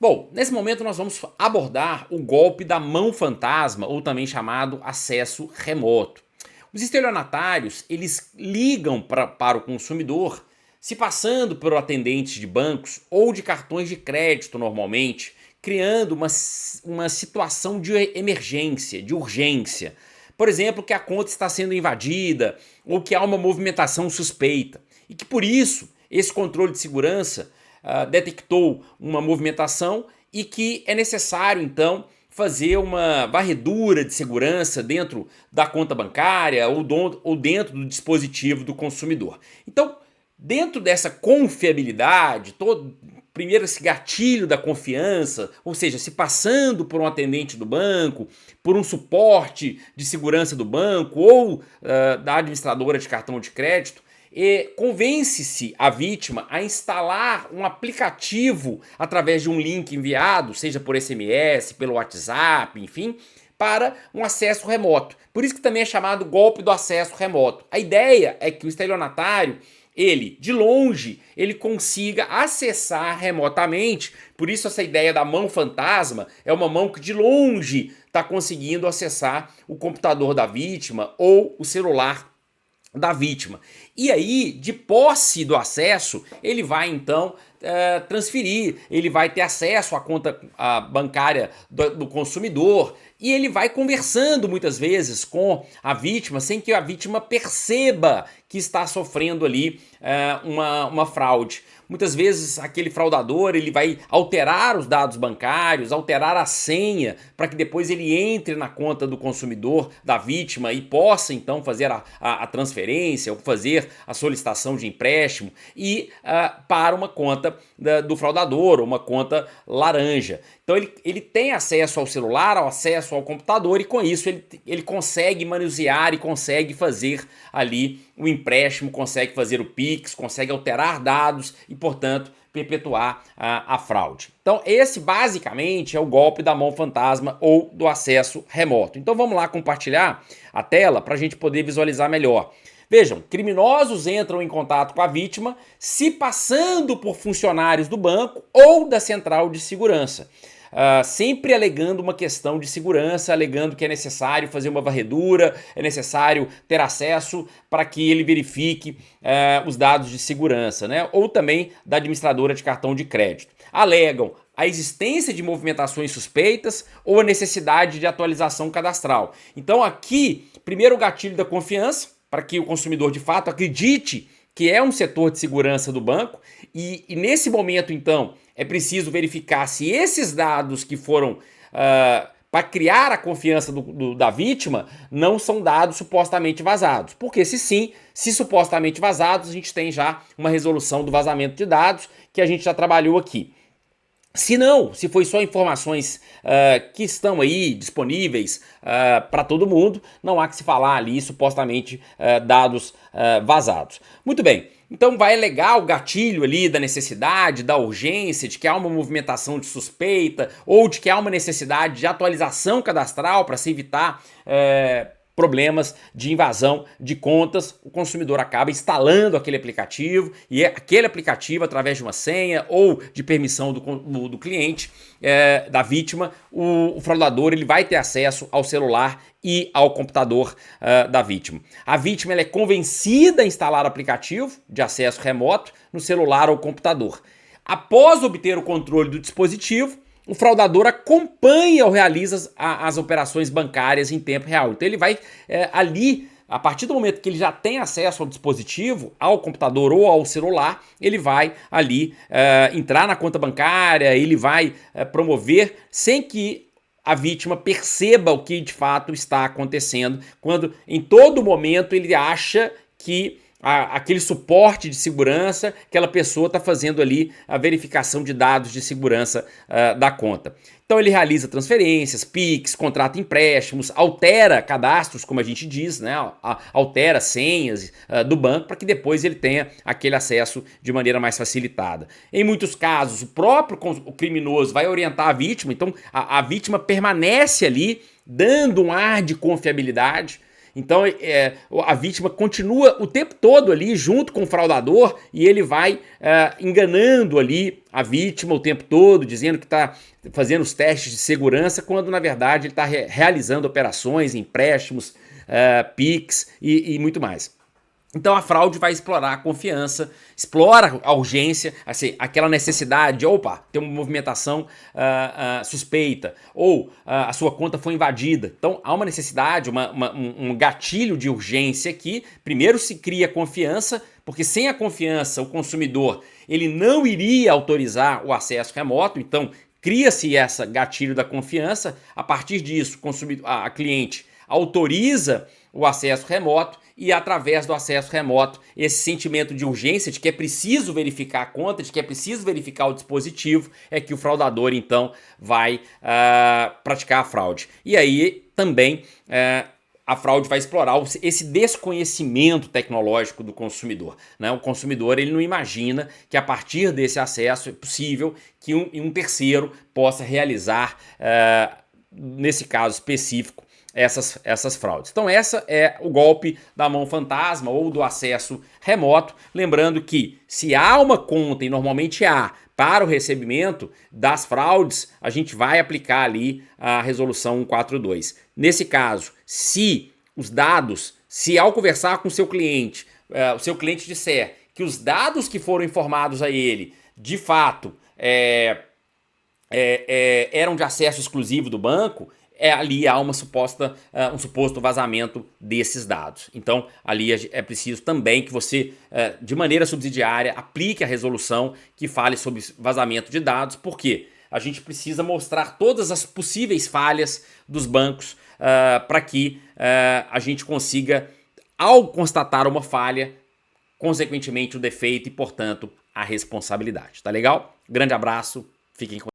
Bom, nesse momento nós vamos abordar o golpe da mão fantasma, ou também chamado acesso remoto. Os estelionatários, eles ligam para o consumidor se passando por atendentes de bancos ou de cartões de crédito normalmente, criando uma situação de emergência, de urgência. Por exemplo, que a conta está sendo invadida ou que há uma movimentação suspeita. E que por isso esse controle de segurança detectou uma movimentação e que é necessário então fazer uma varredura de segurança dentro da conta bancária ou dentro do dispositivo do consumidor. Então, dentro dessa confiabilidade, primeiro esse gatilho da confiança, ou seja, se passando por um atendente do banco, por um suporte de segurança do banco ou da administradora de cartão de crédito, convence-se a vítima a instalar um aplicativo através de um link enviado, seja por SMS, pelo WhatsApp, enfim, para um acesso remoto. Por isso que também é chamado golpe do acesso remoto. A ideia é que o estelionatário, ele, de longe, ele consiga acessar remotamente. Por isso essa ideia da mão fantasma é uma mão que de longe está conseguindo acessar o computador da vítima ou o celular da vítima. E aí, de posse do acesso, ele vai então transferir, ele vai ter acesso à conta bancária do consumidor e ele vai conversando muitas vezes com a vítima sem que a vítima perceba que está sofrendo ali uma fraude. Muitas vezes aquele fraudador ele vai alterar os dados bancários, alterar a senha para que depois ele entre na conta do consumidor, da vítima e possa então fazer a transferência ou fazer a solicitação de empréstimo e para uma conta do fraudador, uma conta laranja. Então ele tem acesso ao celular, ao acesso ao computador e com isso ele consegue manusear e consegue fazer ali o empréstimo, consegue fazer o Pix, consegue alterar dados e, portanto, perpetuar a fraude. Então esse basicamente é o golpe da mão fantasma ou do acesso remoto. Então vamos lá compartilhar a tela para a gente poder visualizar melhor. Vejam, criminosos entram em contato com a vítima se passando por funcionários do banco ou da central de segurança. Sempre alegando uma questão de segurança, alegando que é necessário fazer uma varredura, é necessário ter acesso para que ele verifique os dados de segurança, né? Ou também da administradora de cartão de crédito. Alegam a existência de movimentações suspeitas ou a necessidade de atualização cadastral. Então aqui, primeiro o gatilho da confiança, para que o consumidor de fato acredite que é um setor de segurança do banco e nesse momento então é preciso verificar se esses dados que foram para criar a confiança da vítima não são dados supostamente vazados. Porque se sim, se supostamente vazados, a gente tem já uma resolução do vazamento de dados que a gente já trabalhou aqui. Se não, se foi só informações que estão aí disponíveis para todo mundo, não há que se falar ali supostamente dados vazados. Muito bem, então vai alegar o gatilho ali da necessidade, da urgência, de que há uma movimentação de suspeita ou de que há uma necessidade de atualização cadastral para se evitar problemas de invasão de contas. O consumidor acaba instalando aquele aplicativo e aquele aplicativo, através de uma senha ou de permissão do cliente, da vítima, o fraudador ele vai ter acesso ao celular e ao computador da vítima. A vítima ela é convencida a instalar o aplicativo de acesso remoto no celular ou computador. Após obter o controle do dispositivo, o fraudador acompanha ou realiza as operações bancárias em tempo real. Então ele vai ali, a partir do momento que ele já tem acesso ao dispositivo, ao computador ou ao celular, ele vai ali entrar na conta bancária, ele vai promover sem que a vítima perceba o que de fato está acontecendo, quando em todo momento ele acha que aquele suporte de segurança, aquela pessoa está fazendo ali a verificação de dados de segurança da conta. Então ele realiza transferências, Pix, contrata empréstimos, altera cadastros, como a gente diz, né? Altera senhas do banco para que depois ele tenha aquele acesso de maneira mais facilitada. Em muitos casos, o próprio criminoso vai orientar a vítima, então a vítima permanece ali, dando um ar de confiabilidade. Então a vítima continua o tempo todo ali junto com o fraudador e ele vai enganando ali a vítima o tempo todo, dizendo que está fazendo os testes de segurança, quando na verdade ele está realizando operações, empréstimos, PIX e muito mais. Então a fraude vai explorar a confiança, explora a urgência, assim, aquela necessidade de, opa, tem uma movimentação suspeita, ou a sua conta foi invadida. Então há uma necessidade, um gatilho de urgência aqui. Primeiro se cria confiança, porque sem a confiança o consumidor ele não iria autorizar o acesso remoto, então cria-se esse gatilho da confiança. A partir disso, a cliente autoriza o acesso remoto e através do acesso remoto, esse sentimento de urgência, de que é preciso verificar a conta, de que é preciso verificar o dispositivo, é que o fraudador então vai praticar a fraude. E aí também a fraude vai explorar esse desconhecimento tecnológico do consumidor, né? O consumidor ele não imagina que a partir desse acesso é possível que um terceiro possa realizar, nesse caso específico, essas fraudes. Então essa é o golpe da mão fantasma ou do acesso remoto. Lembrando que se há uma conta, e normalmente há, para o recebimento das fraudes, a gente vai aplicar ali a resolução 142. Nesse caso, se os dados, se ao conversar com o seu cliente disser que os dados que foram informados a ele, de fato, eram de acesso exclusivo do banco, ali há um suposto vazamento desses dados. Então, ali é preciso também que você, de maneira subsidiária, aplique a resolução que fale sobre vazamento de dados, porque a gente precisa mostrar todas as possíveis falhas dos bancos para que a gente consiga, ao constatar uma falha, consequentemente o defeito e, portanto, a responsabilidade. Tá legal? Grande abraço, fiquem com